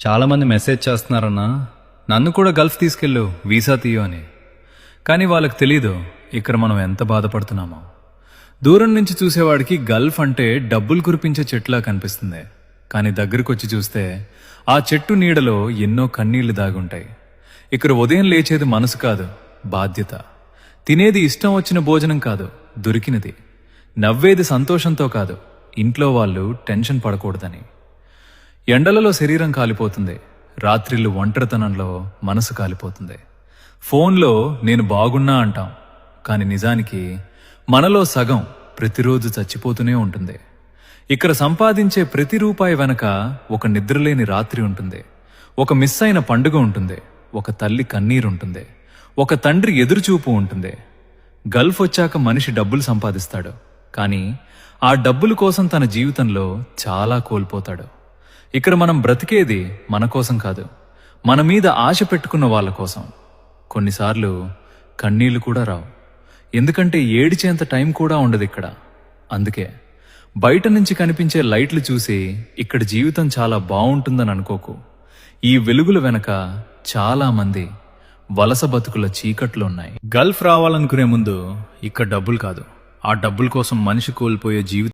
చాలామంది మెసేజ్ చేస్తున్నారన్నా, నన్ను కూడా గల్ఫ్ తీసుకెళ్ళు, వీసా తీయో అని. కానీ వాళ్ళకి తెలీదు ఇక్కడ మనం ఎంత బాధపడుతున్నామో. దూరం నుంచి చూసేవాడికి గల్ఫ్ అంటే డబ్బులు కురిపించే చెట్టులా కనిపిస్తుంది. కానీ దగ్గరకొచ్చి చూస్తే ఆ చెట్టు నీడలో ఎన్నో కన్నీళ్లు దాగుంటాయి. ఇక్కడ ఉదయం లేచేది మనసు కాదు, బాధ్యత. తినేది ఇష్టం వచ్చిన భోజనం కాదు, దొరికినది. నవ్వేది సంతోషంతో కాదు, ఇంట్లో వాళ్ళు టెన్షన్ పడకూడదని. ఎండలలో శరీరం కాలిపోతుంది, రాత్రిళ్ళు ఒంటరితనంలో మనసు కాలిపోతుంది. ఫోన్లో నేను బాగున్నా అంటాం, కానీ నిజానికి మనలో సగం ప్రతిరోజు చచ్చిపోతూనే ఉంటుంది. ఇక్కడ సంపాదించే ప్రతి రూపాయి వెనక ఒక నిద్రలేని రాత్రి ఉంటుంది, ఒక మిస్ అయిన పండుగ ఉంటుంది, ఒక తల్లి కన్నీరుంటుంది, ఒక తండ్రి ఎదురుచూపు ఉంటుంది. గల్ఫ్ వచ్చాక మనిషి డబ్బులు సంపాదిస్తాడు, కానీ ఆ డబ్బుల కోసం తన జీవితంలో చాలా కోల్పోతాడు. ఇక్కడ మనం బ్రతికేది మన కోసం కాదు, మన మీద ఆశ పెట్టుకున్న వాళ్ళ కోసం. కొన్నిసార్లు కన్నీళ్లు కూడా రావు, ఎందుకంటే ఏడిచేంత టైం కూడా ఉండదు ఇక్కడ. అందుకే బయట నుంచి కనిపించే లైట్లు చూసి ఇక్కడ జీవితం చాలా బాగుంటుందని అనుకోకు. ఈ వెలుగుల వెనక చాలా మంది వలస బతుకుల చీకట్లు ఉన్నాయి. గల్ఫ్ రావాలనుకునే ముందు ఇక్కడ డబ్బులు కాదు, ఆ డబ్బుల కోసం మనిషి కోల్పోయే జీవితం